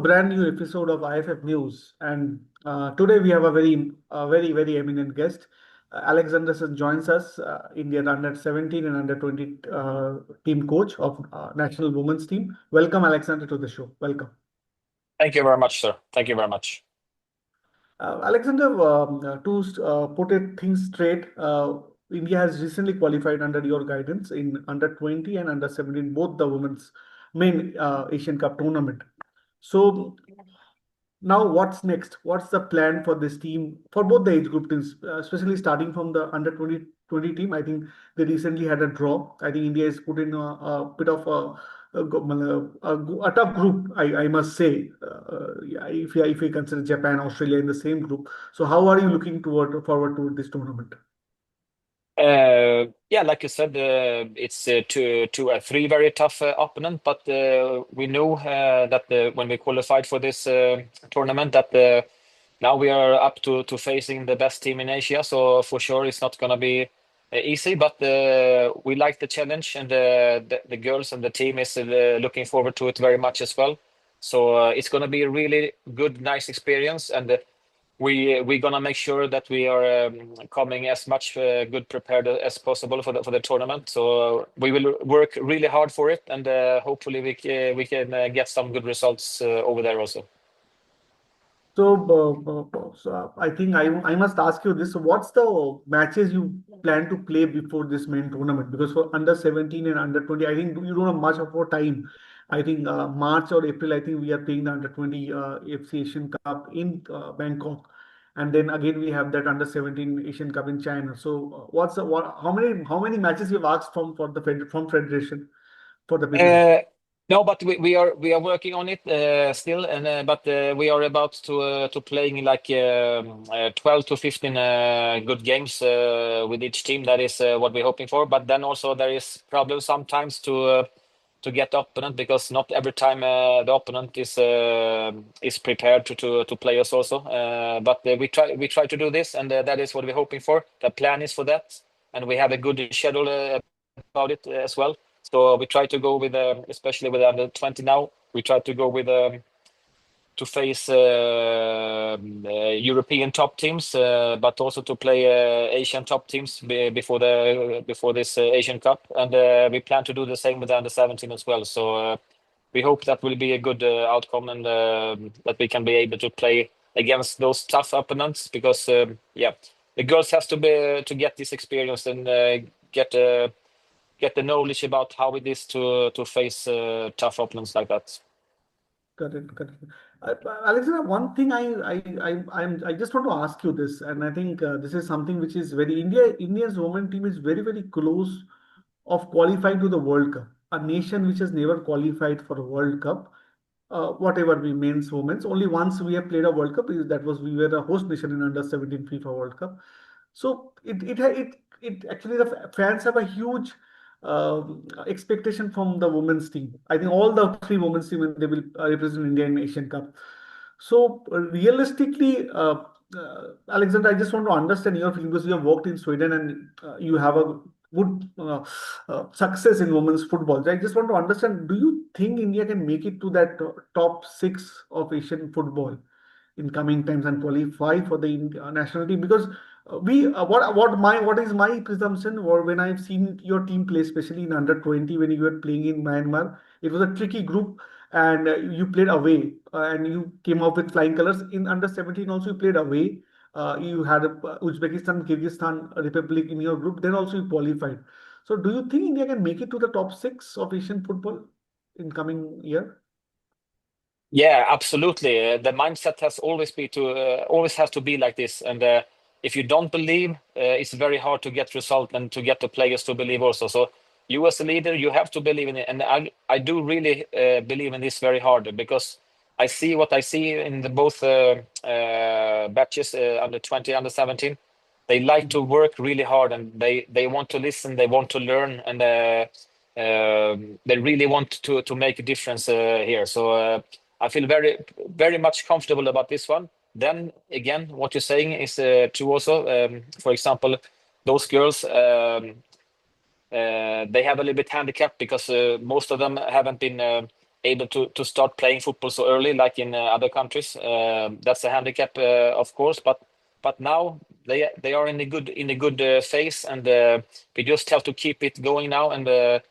Brand new episode of IFF News, and today we have a very eminent guest. Alexander joins us, Indian under 17 and under 20 team coach of national women's team. Welcome, Alexander, to the show. Welcome. Thank you very much, sir. Thank you very much. Alexander, to put it things straight, India has recently qualified under your guidance in under 20 and under 17, both the women's main Asian Cup tournament. So now, what's next? What's the plan for this team for both the age group teams, especially starting from the under 20 team? I think they recently had a draw. I think India is put in a bit of a tough group, I must say. Yeah, if we consider Japan, Australia in the same group. So, how are you looking forward to this tournament? Yeah, like you said, it's three very tough opponent, but we know that when we qualified for this tournament, that now we are up to facing the best team in Asia. So for sure, it's not gonna be easy, but we like the challenge, and the girls and the team is looking forward to it very much as well. So it's gonna be a really good, nice experience, and we're gonna make sure that we are coming as much good prepared as possible for the tournament. So we will work really hard for it, and hopefully we can get some good results over there also. So, I think I must ask you this. So what's the matches you plan to play before this main tournament? Because for under 17 and under 20, I think you don't have much of our time. I think March or April, I think we are playing the under 20 FC Asian Cup in Bangkok. And then again, we have that under 17 Asian Cup in China. So how many matches you've asked from Federation for the period? Uh, no, but we are working on it still, and but we are about to playing like 12 to 15 good games with each team. That is what we're hoping for. But then also there is problems sometimes to get the opponent, because not every time the opponent is prepared to play us also. But we try to do this, and that is what we're hoping for. The plan is for that, and we have a good schedule about it as well. So we try to go with, especially with under 20 now, we try to go with to face European top teams, but also to play Asian top teams before this Asian Cup, and we plan to do the same with the under 17 as well. So we hope that will be a good outcome, and that we can be able to play against those tough opponents, because yeah, the girls has to get this experience and get the knowledge about how it is to face tough opponents like that. Correct, correct. Uh, Alexander, one thing I just want to ask you this, and I think this is something which is very India's women team is very close of qualifying to the World Cup. A nation which has never qualified for a World Cup, whatever we men's, women's, only once we have played a World Cup. That was we were a host nation in under 17 FIFA World Cup. So it actually the fans have a huge expectation from the women's team. I think all the three women's team they will represent India in Asian Cup. So realistically, Alexander, I just want to understand your feeling because you have worked in Sweden and you have a good success in women's football. I just want to understand: do you think India can make it to that top six of Asian football in coming times and qualify for the national team? Because we what is my presumption, or when I've seen your team play, especially in under 20 when you were playing in Myanmar, it was a tricky group, and you played away and you came out with flying colors. In under 17 also you played away. You had Uzbekistan, Kyrgyzstan Republic in your group. Then also you qualified. So do you think India can make it to the top six of Asian football in coming year? Yeah, absolutely. The mindset has always has to be like this, and if you don't believe, it's very hard to get result and to get the players to believe also. So you as a leader, you have to believe in it, and I do really believe in this very hard, because I see what I see in the both batches, under 20, under 17. They like to work really hard, and they want to listen, they want to learn, and they really want to make a difference here. So I feel very much comfortable about this one. Then again, what you're saying is true also. For example, those girls, they have a little bit handicap, because most of them haven't been able to start playing football so early, like in other countries. That's a handicap, of course, but now they are in a good phase, and we just have to keep it going now and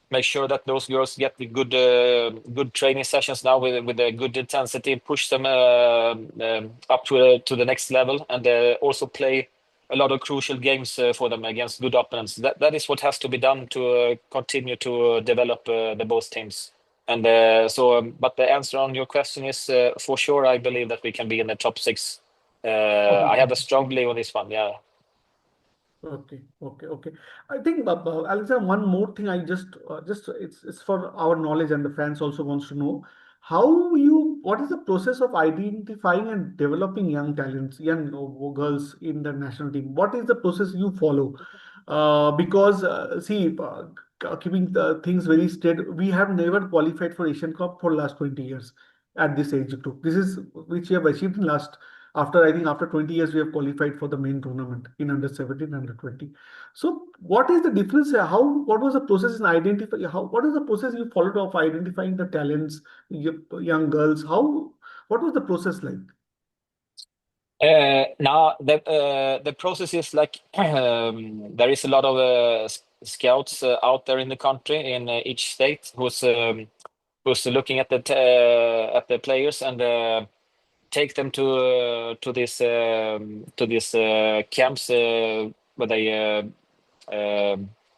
make sure that those girls get the good training sessions now with a good intensity, push them up to the next level, and also play a lot of crucial games for them against good opponents. That is what has to be done to continue to develop the both teams. And but the answer on your question is for sure. I believe that we can be in the top six. Okay. I have a strong belief on this one. Yeah. Okay. I think, Alexander, one more thing. I just it's for our knowledge, and the fans also wants to know what is the process of identifying and developing young talents, young girls in the national team. What is the process you follow? Because see, keeping the things very straight, we have never qualified for Asian Cup for last 20 years at this age group. This is which we have achieved in last after I think after 20 years we have qualified for the main tournament in under 17, under 20. So what is the difference? What was the process in identify? What is the process you followed of identifying the talents, young girls? What was the process like? Now the process is like there is a lot of scouts out there in the country in each state who's looking at the players and take them to this camps where they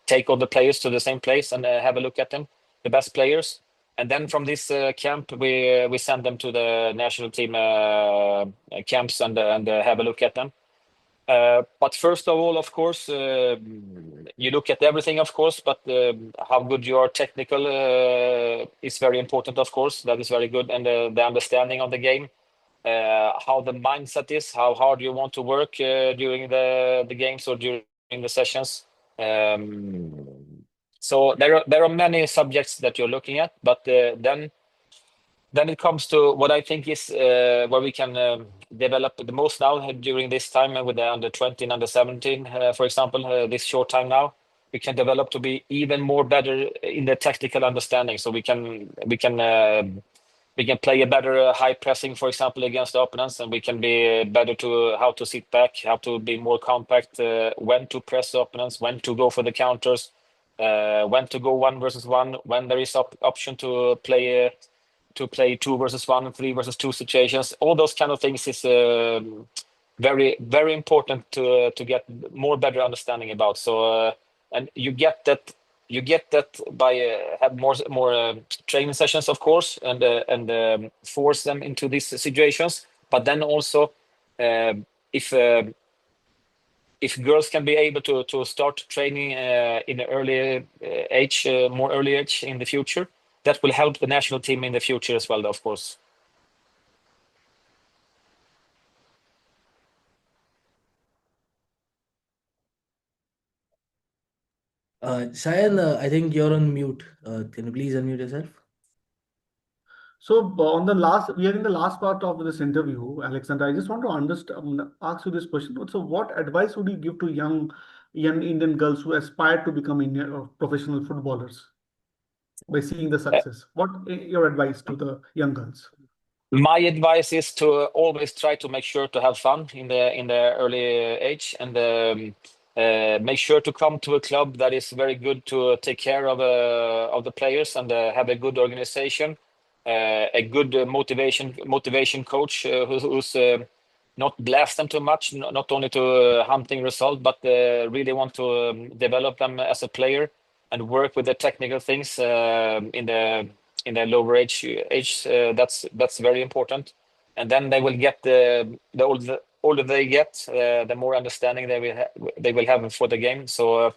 take all the players to the same place and have a look at them, the best players. And then from this camp, we send them to the national team camps and have a look at them. But first of all, of course, you look at everything, of course, but how good you are technical is very important, of course. That is very good. And the understanding of the game, how the mindset is, how hard you want to work during the games or during the sessions. So there are many subjects that you're looking at, but then it comes to what I think is where we can develop the most now during this time with the under 20 and under 17, for example, this short time now, we can develop to be even more better in the tactical understanding. So we can play a better high pressing, for example, against the opponents, and we can be better to how to sit back, how to be more compact, when to press the opponents, when to go for the counters, when to go 1 versus 1, when there is option to play 2 versus 1, 3 versus 2 situations. All those kind of things is very very important to get more better understanding about. So and you get that by have more training sessions, of course, and force them into these situations. But then also, uh, if uh, if girls can be able to start training in an early age, more early age in the future, that will help the national team in the future as well, of course. Sayan, I think you're on mute. Can you please unmute yourself? So on the last, we are in the last part of this interview, Alexander. I just want to understand, ask you this question. So, what advice would you give to young Indian girls who aspire to become Indian or professional footballers by seeing the Uh, success? What your advice to the young girls? My advice is to always try to make sure to have fun in the early age, and make sure to come to a club that is very good to take care of the players and have a good organization, a good motivation coach who's not blast them too much, not only to hunting result, but really want to develop them as a player and work with the technical things in the lower age. That's very important. And then they will get the older they get, the more understanding they will have for the game. So,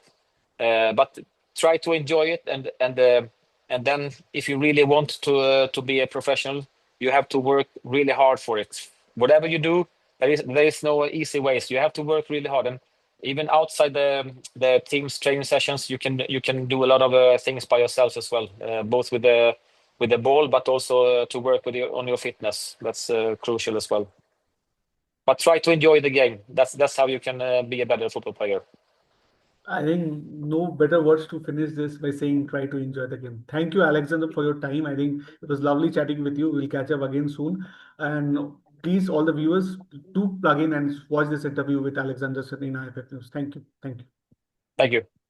but try to enjoy it, and then if you really want to be a professional, you have to work really hard for it. Whatever you do, there is no easy ways. You have to work really hard, and even outside the team's training sessions, you can do a lot of things by yourself as well, both with the ball, but also to work on your fitness. That's crucial as well. But try to enjoy the game. That's how you can be a better football player. I think no better words to finish this by saying try to enjoy the game. Thank you, Alexander, for your time. I think it was lovely chatting with you. We'll catch up again soon. And please, all the viewers, do plug in and watch this interview with Alexander in IFF News. Thank you. Thank you. Thank you.